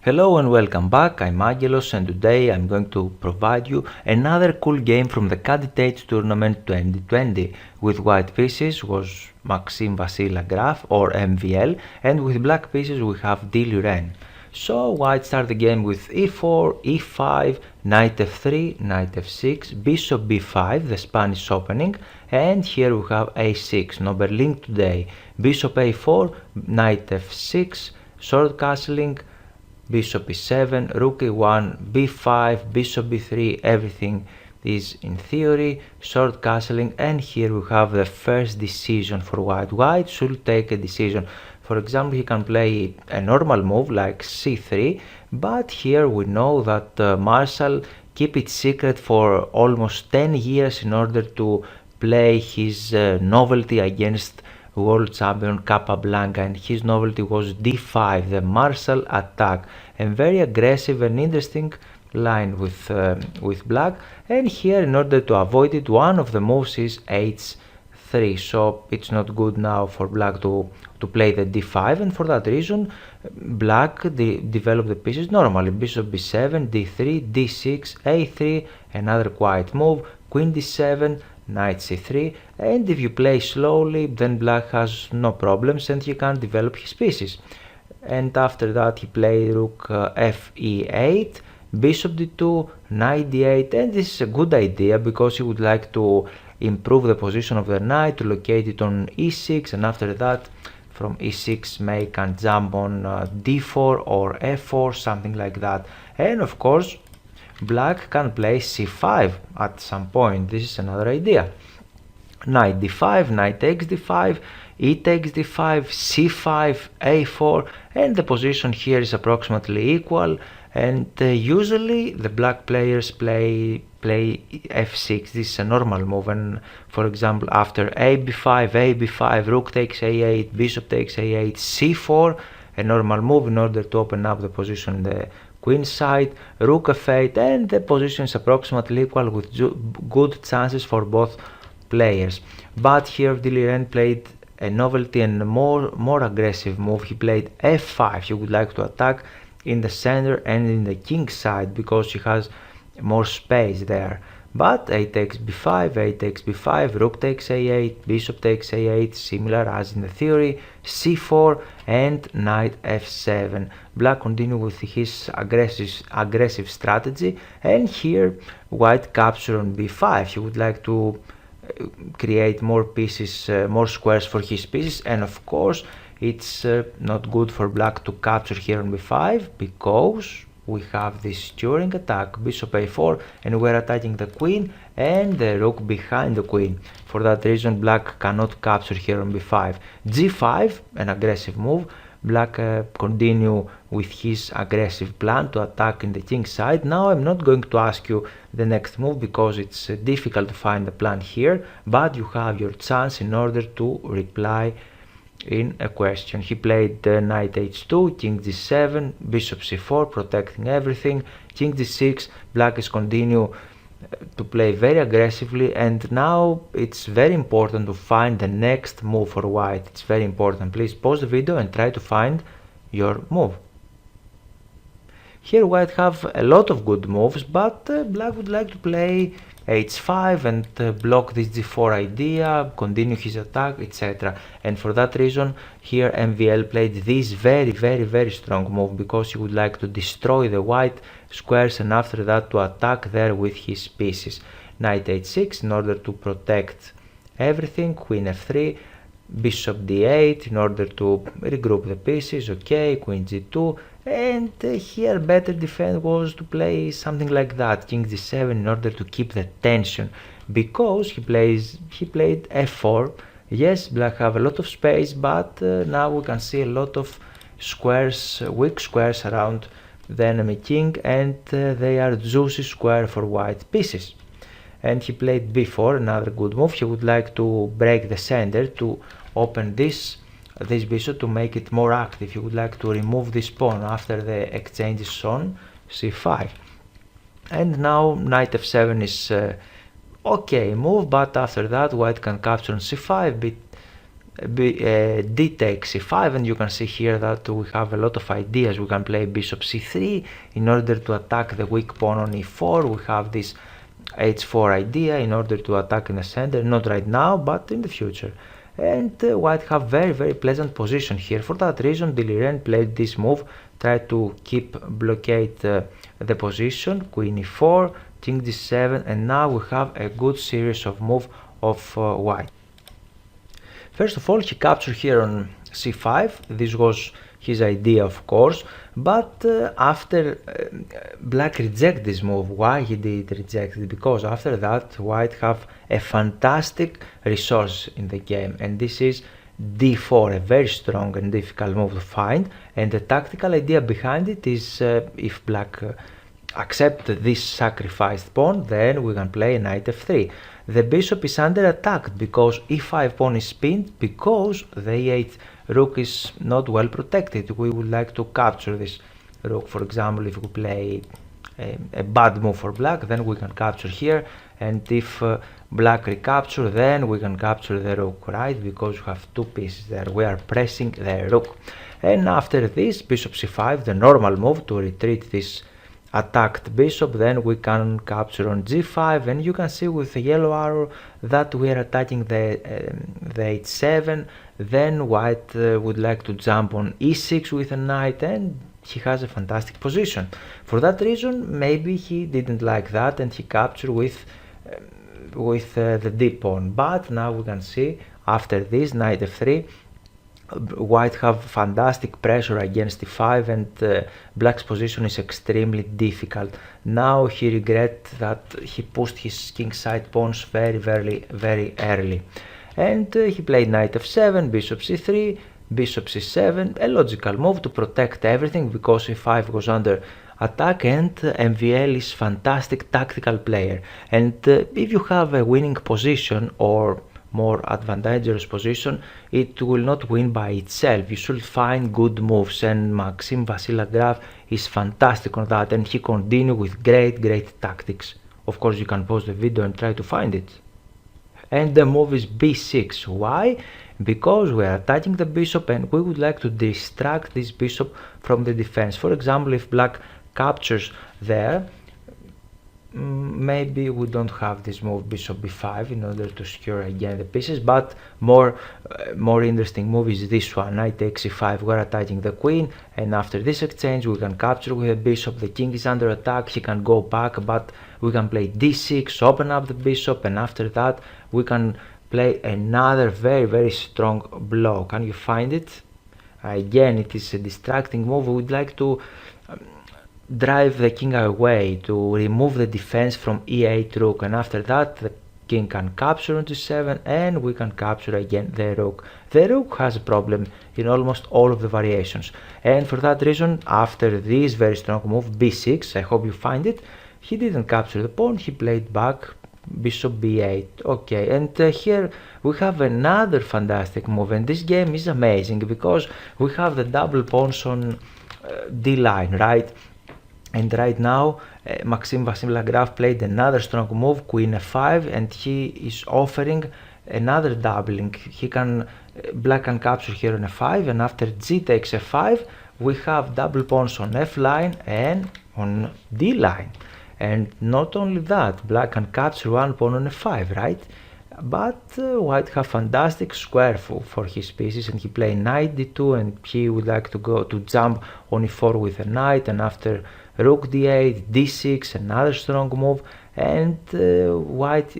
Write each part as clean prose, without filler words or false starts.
Hello and welcome back, I'm Angelo and today I'm going to provide you another cool game from the Captivate Tournament 2020. With white pieces was Maxim Vasila Graf or MVL, and with black pieces we have Diliren. So white start the game with e4, e5, knight f3, knight f6, bishop b5, the Spanish opening, and here we have a6, no Berlin today, bishop a4, knight f6, sword castling, bishop e7, rook e1, b5, bishop b3, everything is in theory, short castling, and here we have the first decision for white. White should take a decision. For example, he can play a normal move like c3, but here we know that Marshall keep it secret for almost 10 years in order to play his novelty against world champion Capablanca, and his novelty was d5, the martial attack, and very aggressive and interesting line with black. And here, in order to avoid it, one of the moves is h3, so it's not good now for black to play the d5, and for that reason black developed the pieces normally. Bishop b7, d3, d6, a3, another quiet move, queen d7, knight c3, and if you play slowly then black has no problems and he can develop his pieces. And after that he played rook fe8, bishop d2, knight d8, and this is a good idea because he would like to improve the position of the knight, to locate it on e6, and after that from e6 may can jump on d4 or f4, something like that. And of course black can play c5 at some point. This is another idea. Knight d5, knight takes d5, e takes d5, c5, a4, and the position here is approximately equal. And usually the black players play f6. This is a normal move, and for example after a b5, rook takes a8, bishop takes a8, c4, a normal move in order to open up the position in the queen side, rook f8, and the position is approximately equal with good chances for both players. But here Diliren played a novelty and a more aggressive move. He played f5. He would like to attack in the center and in the king side because he has more space there. But a takes b5, a takes b5, rook takes a8, bishop takes a8, similar as in the theory, c4, and knight f7. Black continue with his aggressive strategy, and here white capture on b5. He would like to create more pieces, more squares for his pieces, and of course it's not good for black to capture here on b5 because we have this Turing attack, bishop a4, and we're attacking the queen and the rook behind the queen. For that reason black cannot capture here on b5. g5, an aggressive move. Black continue with his aggressive plan to attack in the king side. Now I'm not going to ask you the next move because it's difficult to find the plan here, but you have your chance in order to reply in a question. He played knight h2, king d7, bishop c4, protecting everything, king d6. Black is continue to play very aggressively, and now it's very important to find the next move for white. It's very important. Please pause the video and try to find your move. Here white have a lot of good moves, but black would like to play h5 and block this g4 idea, continue his attack, etc. And for that reason here MVL played this very strong move because he would like to destroy the white squares and after that to attack there with his pieces. Knight h6 in order to protect everything, queen f3, bishop d8 in order to regroup the pieces, okay, queen g2, and here better defense was to play something like that, king d7, in order to keep the tension, because he played f4. Yes, black have a lot of space, but now we can see a lot of squares, weak squares around the enemy king, and they are juicy square for white pieces. And he played b4, another good move. He would like to break the center to open this bishop to make it more active. He would like to remove this pawn after the exchange is on c5. And now knight f7 is okay move, but after that white can capture on c5, d takes c5, and you can see here that we have a lot of ideas. We can play bishop c3 in order to attack the weak pawn on e4. We have this h4 idea in order to attack in the center, not right now but in the future. And white have very pleasant position here. For that reason Diliren played this move, tried to keep blockade the position, queen e4, king d7, and now we have a good series of move of white. First of all, he captured here on c5. This was his idea, of course, but after black reject this move. Why he did reject it? Because after that white have a fantastic resource in the game, and this is d4, a very strong and difficult move to find. And the tactical idea behind it is if black accept this sacrificed pawn, then we can play knight f3. The bishop is under attack because e5 pawn is pinned, because the e8 rook is not well protected. We would like to capture this rook. For example, if we play a bad move for black, then we can capture here, and if black recapture, then we can capture the rook, right? Because we have two pieces there. We are pressing the rook. And after this, bishop c5, the normal move to retreat this attacked bishop, then we can capture on g5, and you can see with the yellow arrow that we are attacking the h7. Then white would like to jump on e6 with a knight, and he has a fantastic position. For that reason, maybe he didn't like that and he captured with the d pawn. But now we can see after this knight f3, white have fantastic pressure against e5, and black's position is extremely difficult. Now he regrets that he pushed his kingside pawns very early. And he played knight f7, bishop c3, bishop c7, a logical move to protect everything because e5 was under attack, and MVL is fantastic tactical player. And if you have a winning position or more advantageous position, it will not win by itself. You should find good moves, and Maxim Vasiliev is fantastic on that, and he continues with great tactics. Of course, you can pause the video and try to find it. And the move is b6. Why? Because we are attacking the bishop and we would like to distract this bishop from the defense. For example, if black captures there, maybe we don't have this move bishop b5 in order to secure again the pieces, but more interesting move is this one, knight takes e5. We're attacking the queen, and after this exchange we can capture with the bishop. The king is under attack, he can go back, but we can play d6, open up the bishop, and after that we can play another very strong blow. Can you find it? Again, it is a distracting move. We would like to drive the king away, to remove the defense from e8 rook, and after that the king can capture on g7 and we can capture again the rook. The rook has a problem in almost all of the variations, and for that reason, after this very strong move b6, I hope you find it, he didn't capture the pawn, he played back bishop b8. Okay, and here we have another fantastic move, and this game is amazing because we have the double pawns on d line, right? And right now Maxim Vasiliev played another strong move, queen f5, and he is offering another doubling. He can black can capture here on f5, and after g takes f5 we have double pawns on f line and on d line. And not only that, black can capture one pawn on f5, right? But white have fantastic square for his pieces, and he played knight d2, and he would like to go to jump on e4 with a knight, and after rook d8, d6, another strong move, and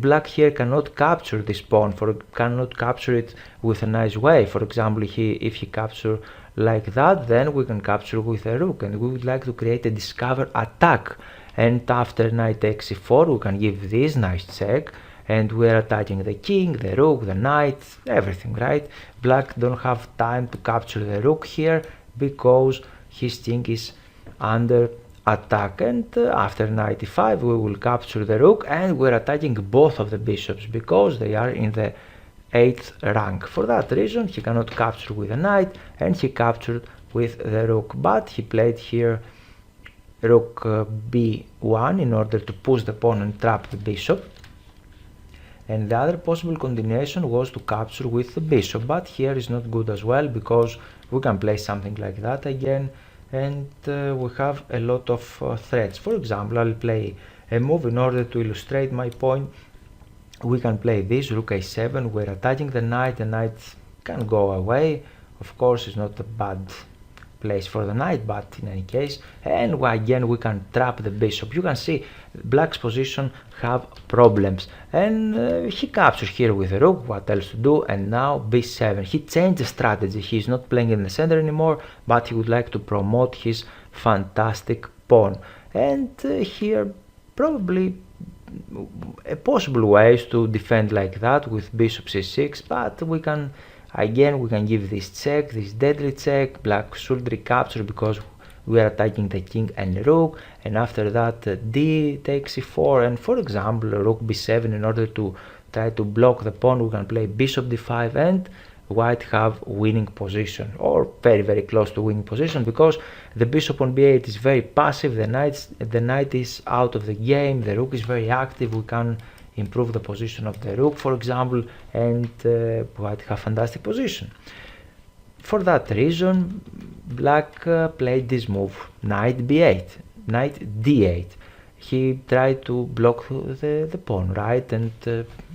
black here cannot capture this pawn, cannot capture it with a nice way. For example, if he capture like that, then we can capture with a rook, and we would like to create a discover attack. And after knight takes e4, we can give this nice check, and we are attacking the king, the rook, the knight, everything, right? Black don't have time to capture the rook here because his king is under attack, and after knight e5 we will capture the rook, and we're attacking both of the bishops because they are in the 8th rank. For that reason he cannot capture with a knight, and he captured with the rook, but he played here rook b1 in order to push the pawn and trap the bishop. And the other possible continuation was to capture with the bishop, but here is not good as well because we can play something like that again, and we have a lot of threats. For example, I'll play a move in order to illustrate my point. We can play this, rook a7, we're attacking the knight can go away. Of course, it's not a bad place for the knight, but in any case, and again we can trap the bishop. You can see black's position have problems, and he captures here with the rook. What else to do? And now b7. He changed the strategy. He's not playing in the center anymore, but he would like to promote his fantastic pawn. And here probably a possible way is to defend like that with bishop c6, but we can give this check, this deadly check. Black should recapture because we are attacking the king and rook, and after that d takes c4, and for example rook b7. In order to try to block the pawn, we can play bishop d5, and white have winning position, or very close to winning position, because the bishop on b8 is very passive, the knight is out of the game, the rook is very active. We can improve the position of the rook, for example, and white have fantastic position. For that reason, black played this move, knight b8, knight d8. He tried to block the pawn, right? And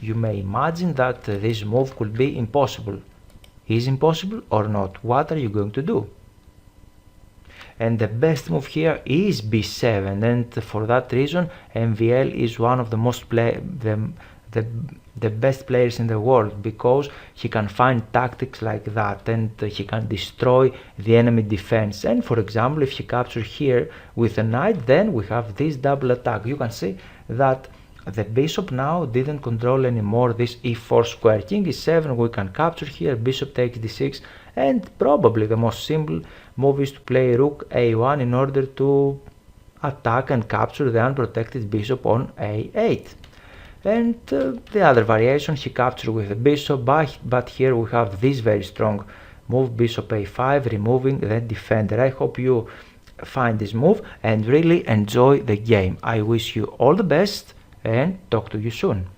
you may imagine that this move could be impossible. Is impossible or not? What are you going to do? And the best move here is b7, and for that reason MVL is one of the most the best players in the world, because he can find tactics like that, and he can destroy the enemy defense. And for example, if he captures here with a knight, then we have this double attack. You can see that the bishop now didn't control anymore this e4 square. King e7, we can capture here, bishop takes d6, and probably the most simple move is to play rook a1 in order to attack and capture the unprotected bishop on a8. And the other variation, he captured with the bishop, but here we have this very strong move, bishop a5, removing the defender. I hope you find this move and really enjoy the game. I wish you all the best and talk to you soon.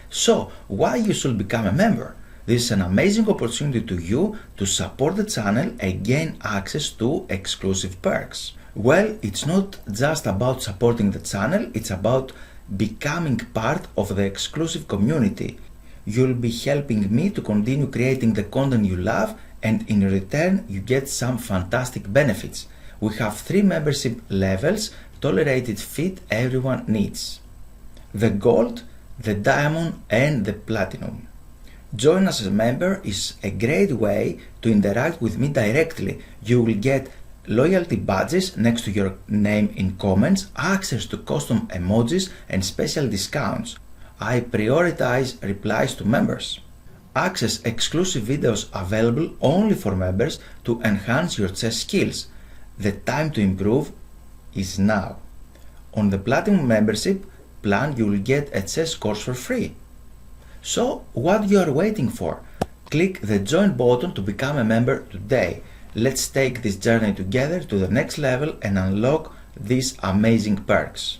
So, why you should become a member? This is an amazing opportunity to you to support the channel and gain access to exclusive perks. Well, it's not just about supporting the channel, it's about becoming part of the exclusive community. You'll be helping me to continue creating the content you love, and in return you get some fantastic benefits. We have 3 membership levels, tolerated fit everyone needs: the gold, the diamond and the platinum. Join us as a member is a great way to interact with me directly. You will get loyalty badges next to your name in comments, access to custom emojis and special discounts. I prioritize replies to members. Access exclusive videos available only for members to enhance your chess skills. The time to improve is now. On the Platinum membership plan, you will get a chess course for free. So, what you are waiting for? Click the join button to become a member today. Let's take this journey together to the next level and unlock these amazing perks.